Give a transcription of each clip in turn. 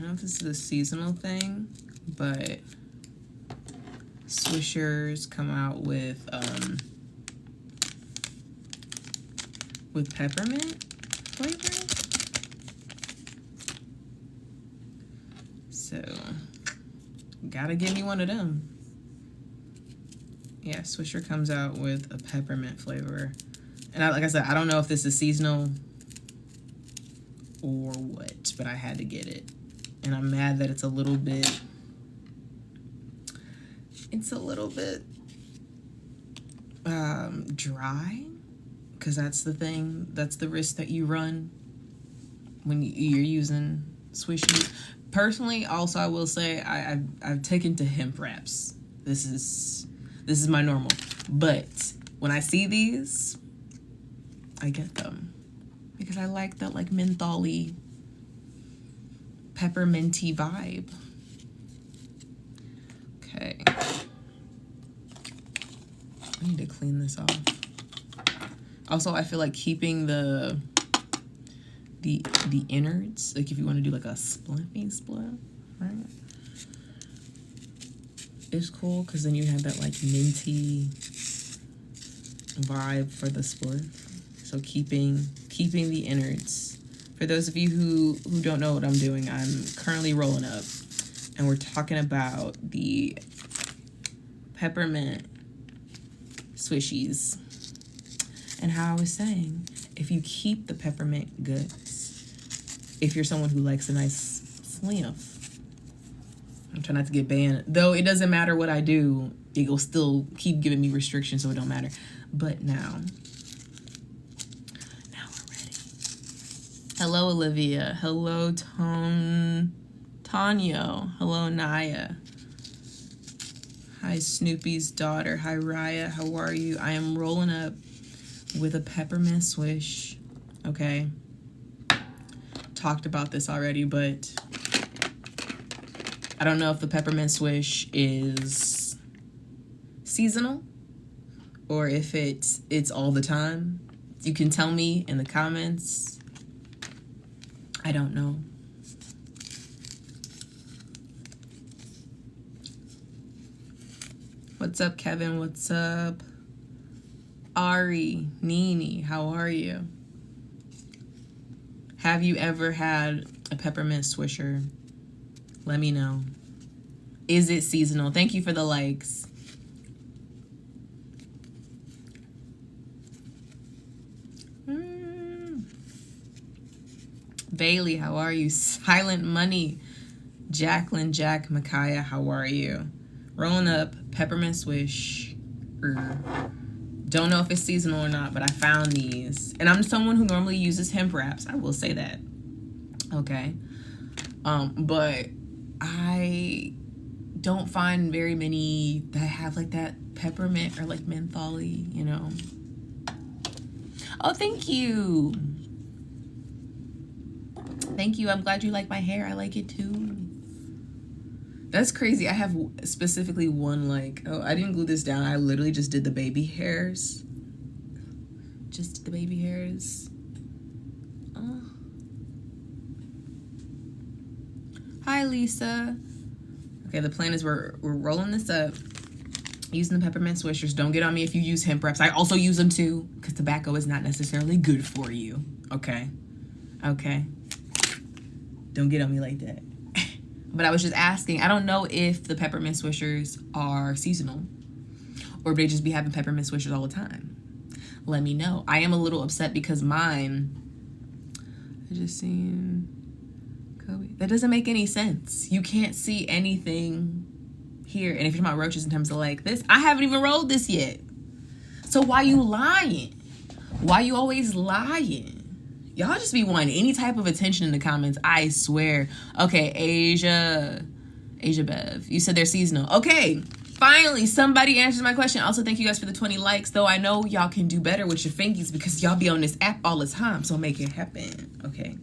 don't know if this is a seasonal thing, but Swishers come out with peppermint flavor. So, gotta give me one of them. Yeah, Swisher comes out with a peppermint flavor. And like I said, I don't know if this is seasonal or what, but I had to get it. And I'm mad that it's a little bit dry, because that's the thing, that's the risk that you run when you're using Swishies. Personally, also, I will say I've taken to hemp wraps. This is my normal. But when I see these, I get them because I like that like mentholy, pepperminty vibe. Okay. I need to clean this off. Also, I feel like keeping the innards, like if you want to do like a spliffy split, right? It's cool because then you have that like minty vibe for the split. So keeping the innards. For those of you who don't know what I'm doing, I'm currently rolling up, and we're talking about the peppermint Swishies. And how I was saying, if you keep the peppermint goods, if you're someone who likes a nice sniff, I'm trying not to get banned, though it doesn't matter what I do, it will still keep giving me restrictions, so it don't matter. But now we're ready. Hello, Olivia. Hello, Tanyo. Hello, Naya. Hi, Snoopy's daughter. Hi, Raya. How are you? I am rolling up with a peppermint swish. Okay. Talked about this already, but I don't know if the peppermint swish is seasonal or if it's all the time. You can tell me in the comments. I don't know. What's up, Kevin? What's up? Ari, Nini, how are you? Have you ever had a peppermint swisher? Let me know. Is it seasonal? Thank you for the likes. Bailey, how are you? Silent Money. Jacqueline, Jack, Micaiah, how are you? Rolling up, peppermint swish. Don't know if it's seasonal or not, but I found these. And I'm someone who normally uses hemp wraps. I will say that. Okay. But I don't find very many that have like that peppermint or like mentholy, you know. Oh, thank you. Thank you. I'm glad you like my hair. I like it too. That's crazy. I have specifically one like, oh, I didn't glue this down. I literally just did the baby hairs. Just the baby hairs. Oh. Hi, Lisa. Okay, the plan is we're rolling this up. Using the peppermint swishers. Don't get on me if you use hemp wraps. I also use them too, because tobacco is not necessarily good for you. Okay? Okay? Don't get on me like that. But I was just asking, I don't know if the peppermint swishers are seasonal or if they just be having peppermint swishers all the time. Let me know. I am a little upset because mine, I just seen Kobe. That doesn't make any sense. You can't see anything here. And if you're talking about roaches in terms of like this, I haven't even rolled this yet. So why you lying? Why you always lying? Y'all just be wanting any type of attention in the comments, I swear. Okay, Asia Bev, you said they're seasonal. Okay, finally, somebody answers my question. Also, thank you guys for the 20 likes, though I know y'all can do better with your fingies because y'all be on this app all the time, so make it happen, okay?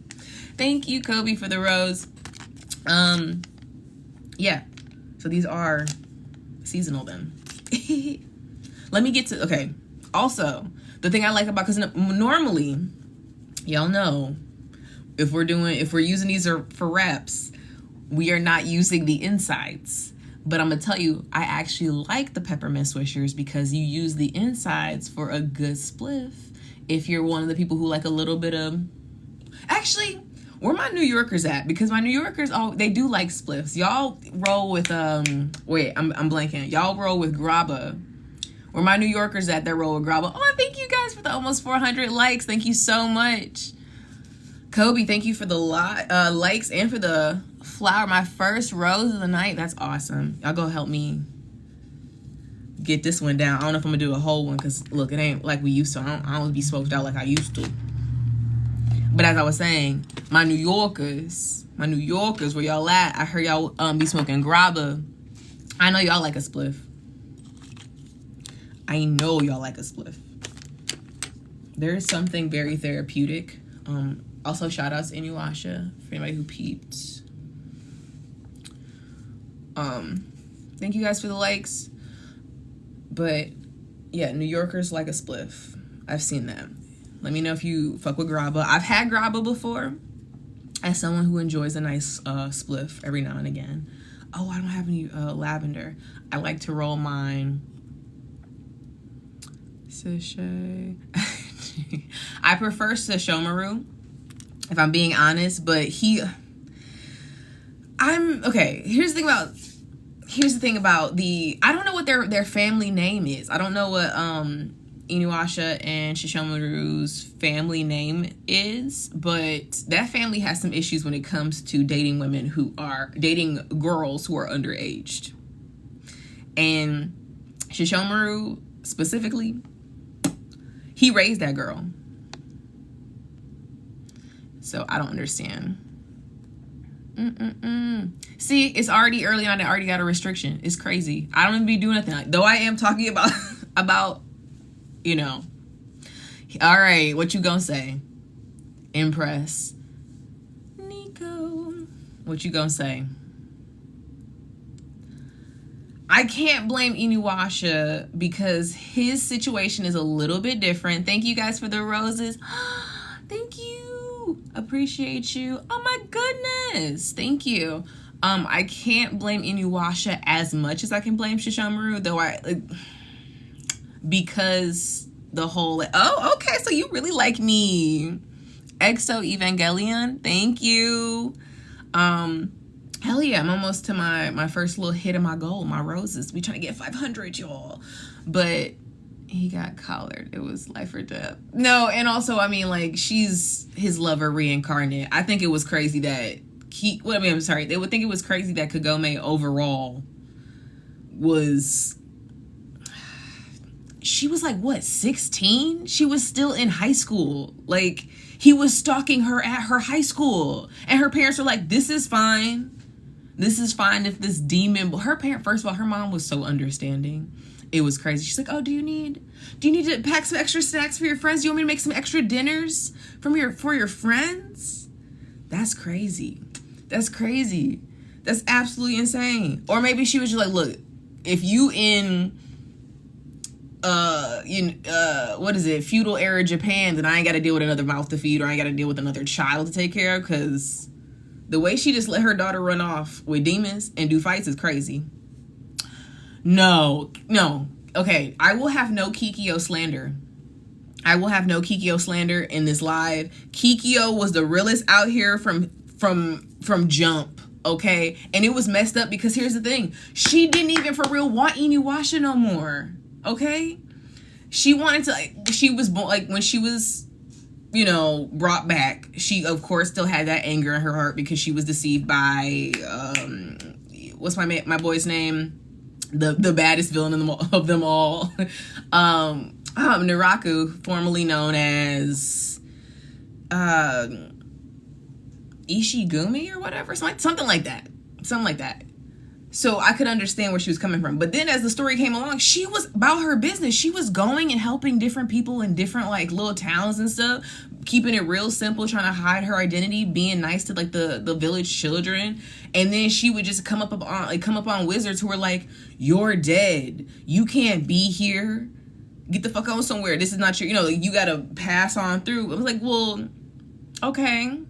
Thank you, Kobe, for the rose. Yeah, so these are seasonal then. Let me get to, okay, also, the thing I like about, because normally, y'all know, if we're using these for wraps, We are not using the insides. But I'm going to tell you, I actually like the Peppermint Swishers because you use the insides for a good spliff. If you're one of the people who like a little bit of... Actually, where my New Yorkers at? Because my New Yorkers, they do like spliffs. Y'all roll with... Wait, I'm blanking. Y'all roll with grabba. Where my New Yorkers at, they roll with grabba. Oh, thank you guys for the almost 400 likes. Thank you so much. Kobe, thank you for the likes and for the flower. My first rose of the night. That's awesome. Y'all go help me get this one down. I don't know if I'm gonna do a whole one because look, it ain't like we used to. I don't be smoked out like I used to. But as I was saying, my New Yorkers, where y'all at? I heard y'all be smoking grabba. I know y'all like a spliff. I know y'all like a spliff. There is something very therapeutic. Also, shout outs to Inuasha for anybody who peeped. Thank you guys for the likes. But yeah, New Yorkers like a spliff. I've seen that. Let me know if you fuck with grabba. I've had grabba before. As someone who enjoys a nice spliff every now and again. Oh, I don't have any lavender. I like to roll mine. Sachet. I prefer Sashomaru, if I'm being honest, but okay. Here's the thing about I don't know what their family name is. I don't know what Inuasha and Shishomaru's family name is, but that family has some issues when it comes to dating girls who are underaged. And Shishomaru specifically, he raised that girl. So I don't understand. See, it's already early on. I already got a restriction. It's crazy. I don't even be doing nothing. Though I am talking about, you know. All right, what you gonna say? Impress. Nico. What you gonna say? I can't blame Inuasha because his situation is a little bit different. Thank you guys for the roses. Thank you. Appreciate you. Oh my goodness. Thank you. I can't blame Inuasha as much as I can blame Shishomaru, though because the whole oh, okay, so you really like me. Exo Evangelion, thank you. Hell yeah, I'm almost to my first little hit of my goal, my roses. We trying to get 500, y'all. But he got collared. It was life or death. No, and also, I mean, like, she's his lover reincarnate. I think it was crazy that they would think it was crazy that Kagome overall she was like, what, 16? She was still in high school. Like, he was stalking her at her high school. And her parents were like, this is fine. This is fine if this demon... First of all, her mom was so understanding. It was crazy. She's like, oh, do you need to pack some extra snacks for your friends? Do you want me to make some extra dinners for your friends? That's crazy. That's crazy. That's absolutely insane. Or maybe she was just like, look, if you in... what is it, feudal era Japan, then I ain't got to deal with another mouth to feed, or I ain't got to deal with another child to take care of, because the way she just let her daughter run off with demons and do fights is crazy. No, okay, I will have no Kikyo slander. I will have no Kikyo slander in this live. Kikyo was the realest out here from jump, okay? And it was messed up because here's the thing, she didn't even for real want Inuasha no more. Okay, she wanted to, she was like, when she was, brought back, she of course still had that anger in her heart because she was deceived by what's my boy's name, the baddest villain of them all, Naraku, formerly known as Ishigumi or whatever, something like that. So I could understand where she was coming from. But then as the story came along, she was about her business. She was going and helping different people in different like little towns and stuff, keeping it real simple, trying to hide her identity, being nice to like the village children. And then she would just come up on wizards who were like, you're dead. You can't be here. Get the fuck on somewhere. This is not your, you got to pass on through. I was like, well, okay,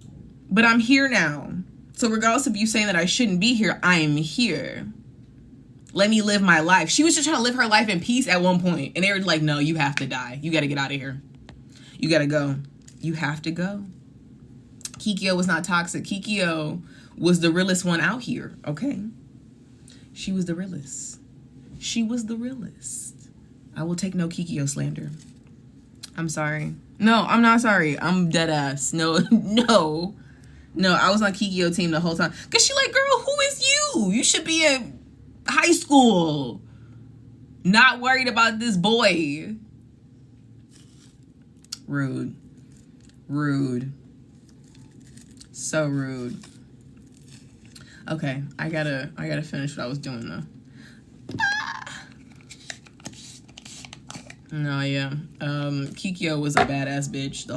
but I'm here now. So regardless of you saying that I shouldn't be here, I am here. Let me live my life. She was just trying to live her life in peace at one point. And they were like, no, you have to die. You got to get out of here. You got to go. You have to go. Kikyo was not toxic. Kikyo was the realest one out here. Okay. She was the realest. She was the realest. I will take no Kikyo slander. I'm sorry. No, I'm not sorry. I'm dead ass. No, no. No, I was on Kikyo team the whole time. Because she like, girl, who is you? You should be in high school. Not worried about this boy. Rude. Rude. So rude. Okay, I gotta finish what I was doing though. No, yeah. Kikyo was a badass bitch.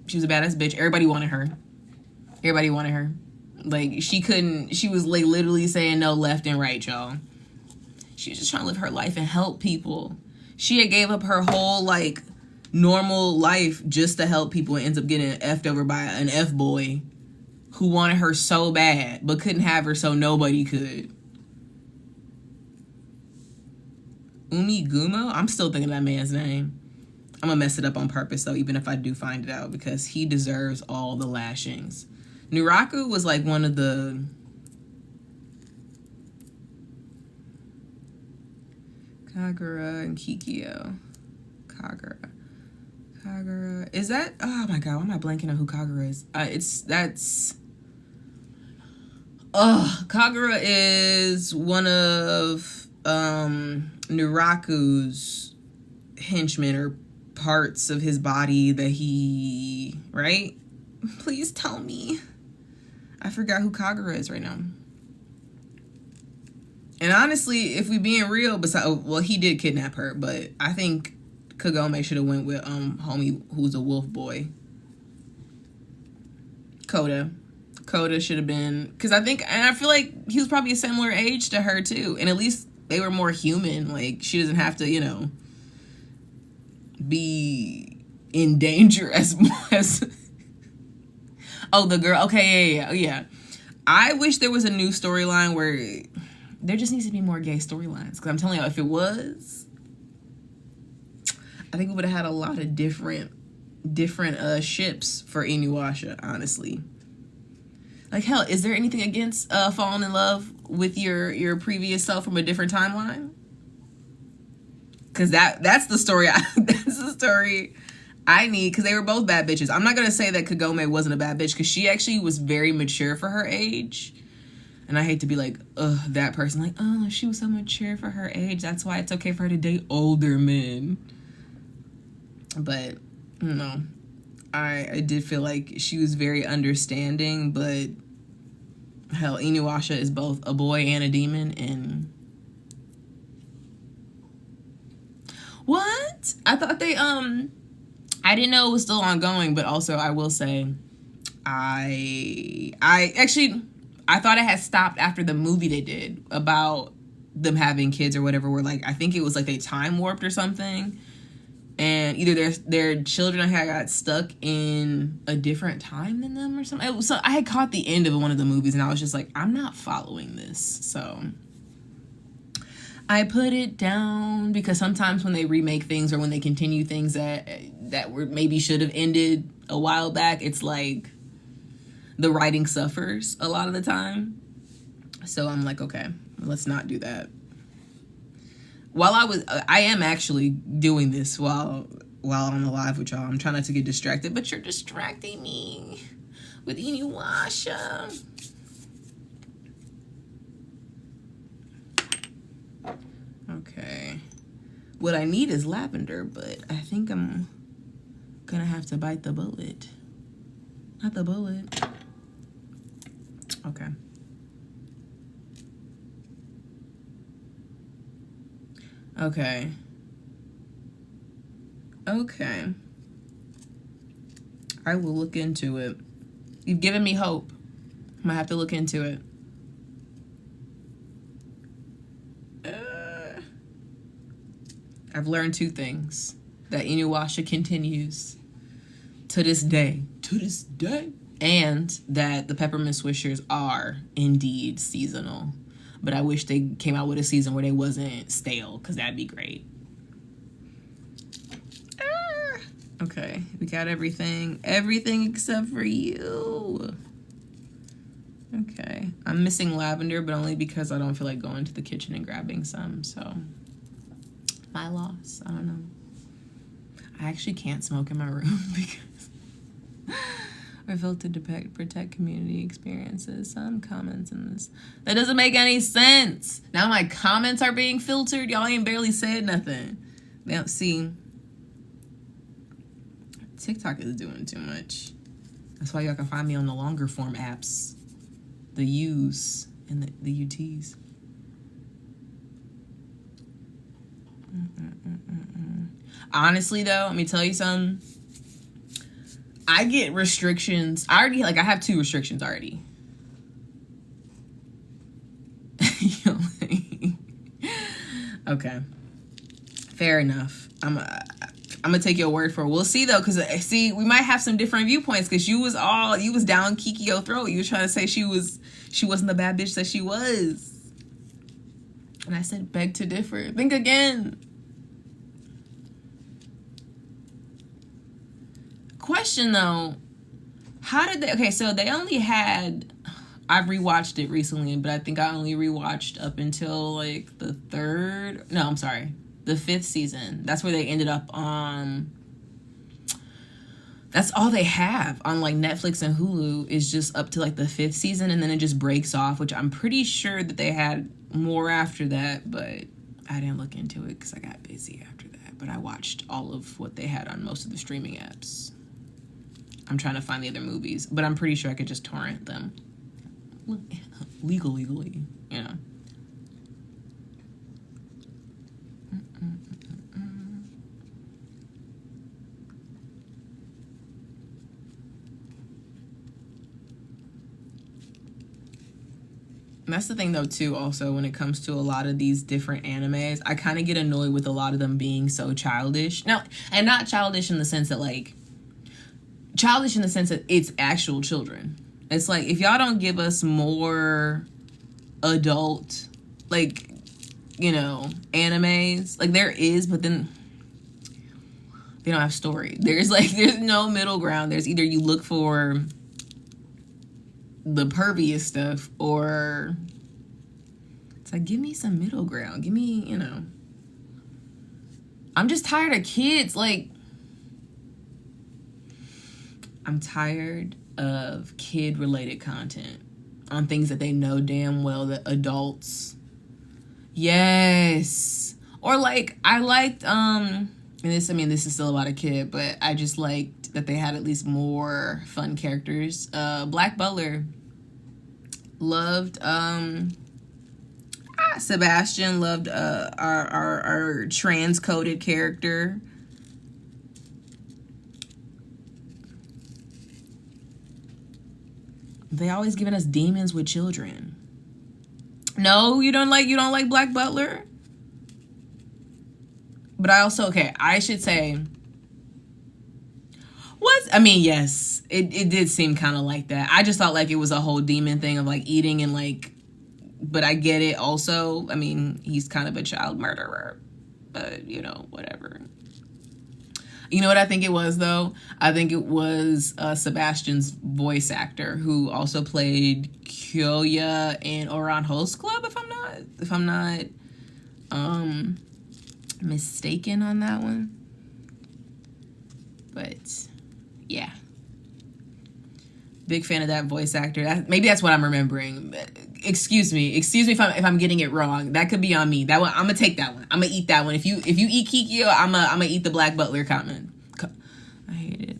She was a badass bitch. Everybody wanted her. Everybody wanted her. Like, she was like literally saying no left and right, y'all. She was just trying to live her life and help people. She had gave up her whole like normal life just to help people and ends up getting effed over by an F boy who wanted her so bad but couldn't have her, so nobody could. Gumo? I'm still thinking that man's name. I'm gonna mess it up on purpose though, even if I do find it out, because he deserves all the lashings. Nuraku was like one of the Kagura and Kikyo. Kagura. Is that, oh my god, why am I blanking on who Kagura is? Kagura is one of Nuraku's henchmen or parts of his body that he, right? Please tell me. I forgot who Kagura is right now. And honestly, if we being real, well, he did kidnap her, but I think Kagome should have went with homie who's a wolf boy. Koda should have been, because I feel like he was probably a similar age to her too, and at least they were more human. Like, she doesn't have to, you know, be in danger as oh, the girl. Okay, yeah. I wish there was a new storyline where there just needs to be more gay storylines, because I'm telling you, if it was, I think we would have had a lot of different ships for Inuyasha, honestly. Like, hell, is there anything against falling in love with your previous self from a different timeline? Because that's the story. That's the story I need, because they were both bad bitches. I'm not going to say that Kagome wasn't a bad bitch, because she actually was very mature for her age. And I hate to be like, that person. Like, oh, she was so mature for her age. That's why it's okay for her to date older men. But, you know, I did feel like she was very understanding, but hell, Inuyasha is both a boy and a demon, and what? I thought they I didn't know it was still ongoing, but also I will say I thought it had stopped after the movie they did about them having kids or whatever, where like I think it was like they time warped or something. And either their children had got stuck in a different time than them or something. So I had caught the end of one of the movies, and I was just like, I'm not following this. So I put it down, because sometimes when they remake things or when they continue things that were maybe should have ended a while back, it's like the writing suffers a lot of the time. So I'm like, okay, let's not do that. I am actually doing this while I'm alive with y'all. I'm trying not to get distracted, but you're distracting me with Inuyasha. Okay. What I need is lavender, but I think I'm gonna have to bite the bullet. Not the bullet. Okay. Okay. I will look into it. You've given me hope. I'm gonna have to look into it. I've learned two things. That Inuyasha continues to this day. To this day. And that the Peppermint Swishers are indeed seasonal. But I wish they came out with a season where they wasn't stale, because that'd be great. Okay, we got everything. Everything except for you. Okay, I'm missing lavender, but only because I don't feel like going to the kitchen and grabbing some, so my loss. I don't know. I actually can't smoke in my room because we're filtered to protect community experiences. Some comments in this. That doesn't make any sense. Now my comments are being filtered. Y'all ain't barely said nothing. They don't see. TikTok is doing too much. That's why y'all can find me on the longer form apps. The U's and the UTs. Honestly, though, let me tell you something. I get restrictions. I have 2 restrictions already. Okay. Fair enough. I'm gonna take your word for it. We'll see though, because see, we might have some different viewpoints. Because you was down Kikio's throat. You was trying to say she wasn't the bad bitch that she was, and I said beg to differ. Think again. Question though, how did they? Okay, so they only had. I've rewatched it recently, but I think I only rewatched up until like the 5th season. That's where they ended up on. That's all they have on like Netflix and Hulu is just up to like the 5th season, and then it just breaks off, which I'm pretty sure that they had more after that, but I didn't look into it because I got busy after that. But I watched all of what they had on most of the streaming apps. I'm trying to find the other movies, but I'm pretty sure I could just torrent them. Legally, you know. And that's the thing though too, also when it comes to a lot of these different animes, I kind of get annoyed with a lot of them being so childish. Now, and not childish in the sense that like, childish in the sense that it's actual children. It's like, if y'all don't give us more adult, like, you know, animes, like there is, but then they don't have story. There's no middle ground. There's either you look for the pervious stuff or it's like, give me some middle ground. Give me, you know. I'm just tired of kids. Like, I'm tired of kid-related content on things that they know damn well that adults. Yes. Or like, I liked, and this is still about a kid, but I just liked that they had at least more fun characters. Black Butler. Loved, Sebastian. Loved, our trans-coded character. They always giving us demons with children. No, you don't like Black Butler? But I also, I should say, yes, it did seem kind of like that. I just thought like it was a whole demon thing of like eating and like, but I get it also. I mean, he's kind of a child murderer, but you know, whatever. You know what I think it was though? I think it was Sebastian's voice actor who also played Kyoya in Ouran Host Club, if I'm not mistaken on that one. But yeah, big fan of that voice actor. Maybe that's what I'm remembering. Excuse me if I'm getting it wrong. That could be on me. That one, I'm gonna take that one. I'm gonna eat that one. If you eat Kikyo, I'm gonna eat the Black Butler comment. I hate it.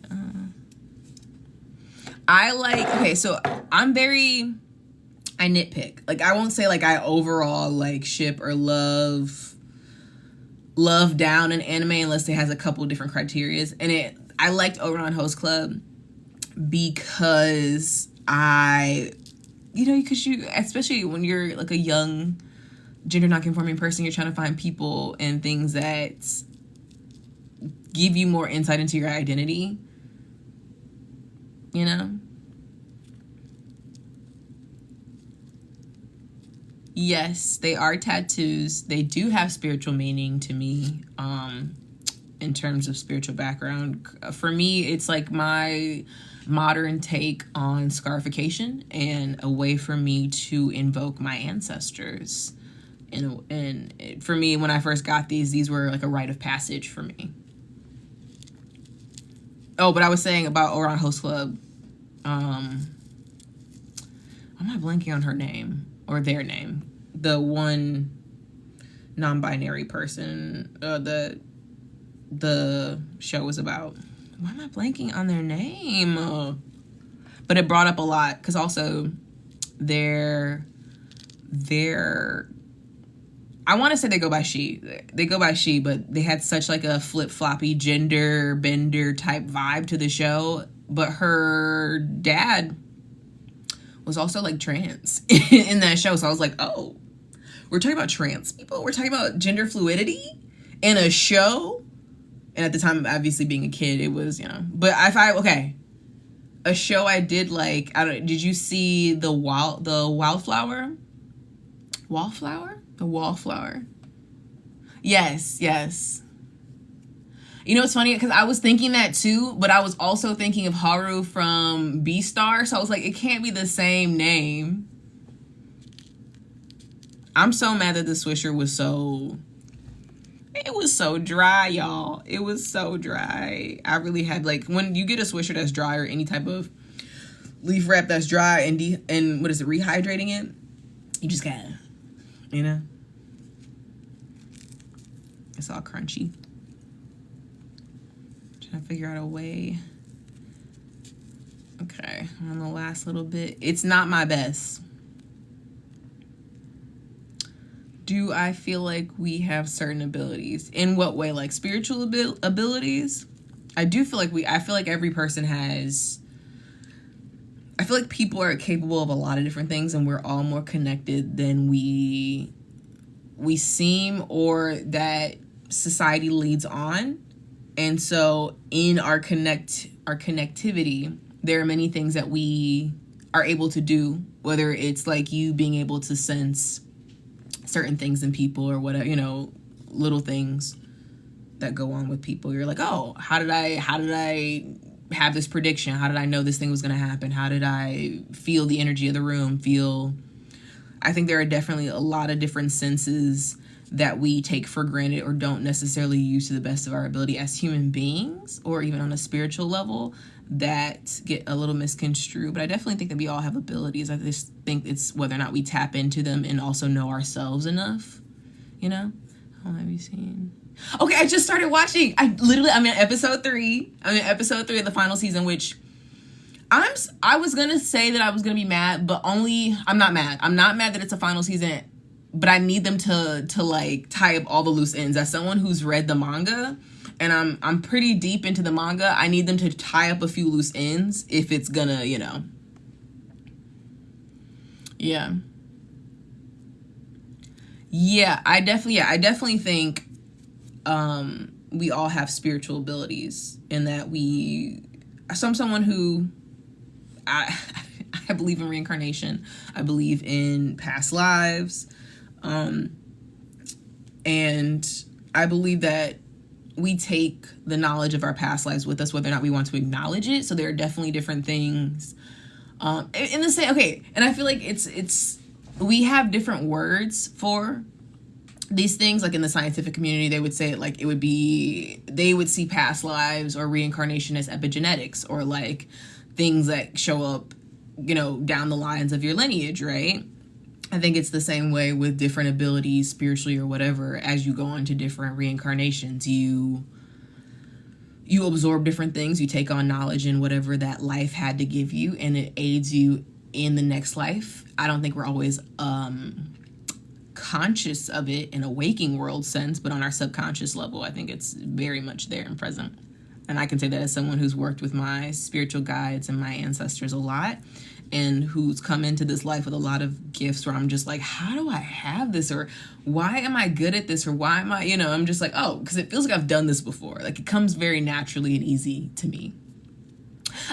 So I nitpick. Like, I won't say like I overall like ship or love down an anime unless it has a couple different criterias. And I liked Ouran Host Club because because you, especially when you're like a young gender non-conforming person, you're trying to find people and things that give you more insight into your identity, you know? Yes, they are tattoos. They do have spiritual meaning to me. In terms of spiritual background, for me, it's like my modern take on scarification and a way for me to invoke my ancestors. And for me, when I first got these were like a rite of passage for me. Oh, but I was saying about Oran Host Club. I'm not blanking on her name or their name. The one non-binary person the show was about. Why am I blanking on their name? But it brought up a lot because also their I want to say they go by she. They go by she, but they had such like a flip-floppy gender bender type vibe to the show. But her dad was also like trans in that show. So I was like, oh, we're talking about trans people. We're talking about gender fluidity in a show. And at the time, obviously being a kid, it was, but a show I did like, did you see the Wallflower? The Wallflower. Yes. You know, it's funny because I was thinking that too, but I was also thinking of Haru from Beastar. So I was like, it can't be the same name. I'm so mad that the Swisher was so dry, y'all. It was so dry. I really had like, when you get a Swisher that's dry or any type of leaf wrap that's dry and what is it, rehydrating it, you just gotta, it's all crunchy. Trying to figure out a way. Okay, on the last little bit. It's not my best. Do I feel like we have certain abilities? In what way? Like spiritual abilities? I feel like every person has. I feel like people are capable of a lot of different things, and we're all more connected than we seem, or that society leads on. And so in our connectivity, there are many things that we are able to do, whether it's like you being able to sense certain things in people or whatever, little things that go on with people. You're like, oh, how did I have this prediction? How did I know this thing was going to happen? How did I feel the energy of the room? I think there are definitely a lot of different senses that we take for granted or don't necessarily use to the best of our ability as human beings, or even on a spiritual level, that get a little misconstrued. But I definitely think that we all have abilities. I just think it's whether or not we tap into them and also know ourselves enough, How have you seen? Okay, I just started watching. I'm in episode 3. I'm in episode 3 of the final season, which I was going to say that I was going to be mad, but I'm not mad. I'm not mad that it's a final season, but I need them to like tie up all the loose ends. As someone who's read the manga, and I'm pretty deep into the manga, I need them to tie up a few loose ends if it's gonna, Yeah. I definitely think we all have spiritual abilities, in that I'm someone who I believe in reincarnation. I believe in past lives. And I believe that we take the knowledge of our past lives with us, whether or not we want to acknowledge it. So there are definitely different things. In the same, okay, and I feel like we have different words for these things. Like in the scientific community, they would say they would see past lives or reincarnation as epigenetics, or like things that show up, down the lines of your lineage, right? I think it's the same way with different abilities spiritually or whatever. As you go on to different reincarnations, you absorb different things, you take on knowledge in whatever that life had to give you, and it aids you in the next life. I don't think we're always conscious of it in a waking world sense, but on our subconscious level, I think it's very much there and present. And I can say that as someone who's worked with my spiritual guides and my ancestors a lot, and who's come into this life with a lot of gifts, where I'm just like, how do I have this? Or why am I good at this? Or why am I, I'm just like, oh, because it feels like I've done this before. Like, it comes very naturally and easy to me.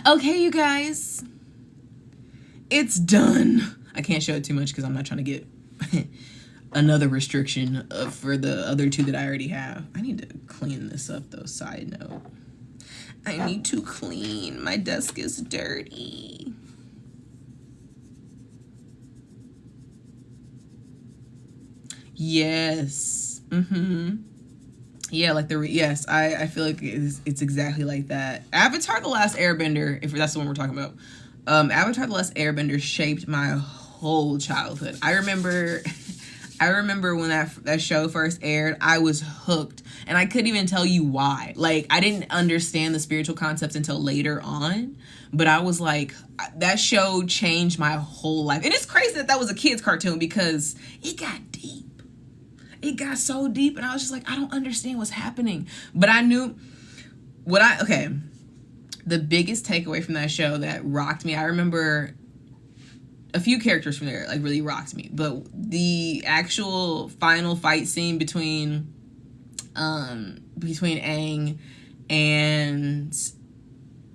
Okay, you guys, it's done. I can't show it too much because I'm not trying to get another restriction for the other 2 that I already have. I need to clean this up though, side note. I need to clean. My desk is dirty. Yes. Yeah, like yes, I feel like it's exactly like that. Avatar: The Last Airbender, if that's the one we're talking about. Avatar: The Last Airbender shaped my whole childhood. I remember when that show first aired, I was hooked, and I couldn't even tell you why. Like, I didn't understand the spiritual concepts until later on, but I was like, that show changed my whole life. And it's crazy that was a kid's cartoon because it got deep. It got so deep, and I was just like, I don't understand what's happening. But I knew the biggest takeaway from that show that rocked me, I remember a few characters from there, like, really rocked me. But the actual final fight scene between Aang and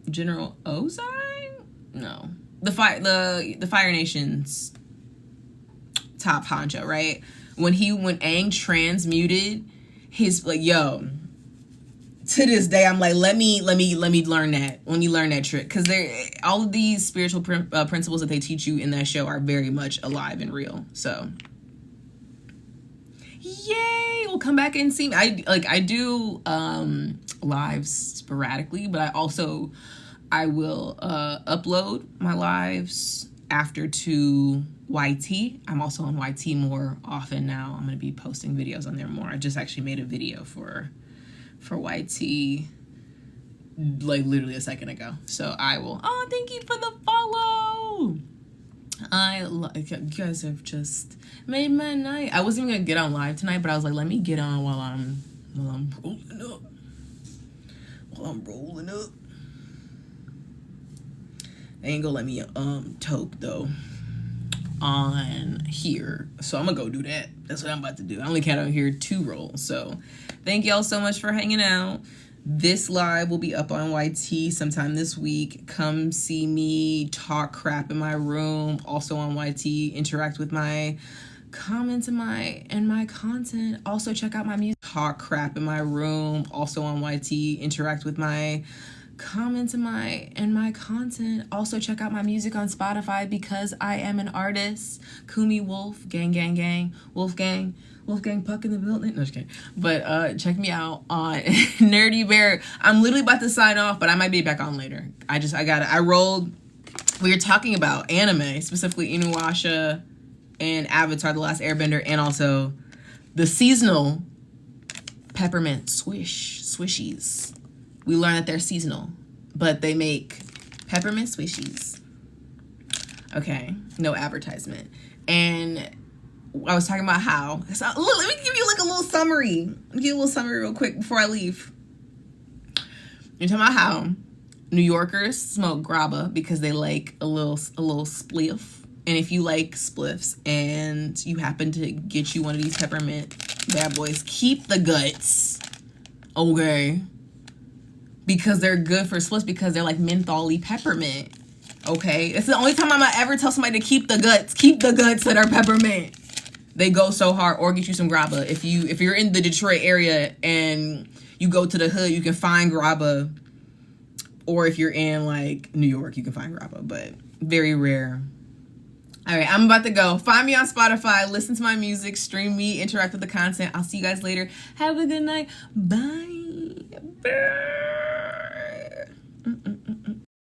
General Ozai? No. The Fire Nation's top honcho, right? When Aang transmuted his, like, yo, to this day I'm like, let me learn that. Let me learn that trick, because all of these spiritual principles that they teach you in that show are very much alive and real. So yay, we'll come back and see me. I do lives sporadically, but I will upload my lives after to YT. I'm also on YT more often now. I'm going to be posting videos on there more. I just actually made a video for YT like literally a second ago. So I will. Oh, thank you for the follow. You guys have just made my night. I wasn't even going to get on live tonight, but I was like, let me get on while I'm rolling up. They ain't gonna let me toke though on here, so I'm gonna go do that. That's what I'm about to do. I only count on here 2 rolls. So thank y'all so much for hanging out. This live will be up on YT sometime this week. Come see me talk crap in my room, also on YT. Interact with my comments and my content. Also check out my music. Talk crap in my room, also on YT. Interact with my comments and my content. Also check out my music on Spotify because I am an artist. Kumi Wolf, gang, Wolfgang Puck in the building. No, just kidding. But check me out on Nerdy Bear. I'm literally about to sign off, but I might be back on later. I rolled. We were talking about anime, specifically Inuyasha and Avatar: The Last Airbender, and also the seasonal Peppermint Swishies. We learned that they're seasonal, but they make peppermint swishies. Okay, no advertisement. And I was talking about how. So, look, let me give you like a little summary. Let me give you a little summary real quick before I leave. You're talking about how New Yorkers smoke grabba because they like a little spliff. And if you like spliffs and you happen to get you one of these peppermint bad boys, keep the guts. Okay. Because they're good for spliffs, because they're like mentholy peppermint. Okay? It's the only time I'm gonna ever tell somebody to keep the guts. Keep the guts that are peppermint. They go so hard. Or get you some grabba. If you're in the Detroit area and you go to the hood, you can find grabba. Or if you're in like New York, you can find grabba, but very rare. All right, I'm about to go. Find me on Spotify, listen to my music, stream me, interact with the content. I'll see you guys later. Have a good night. Bye. Bye.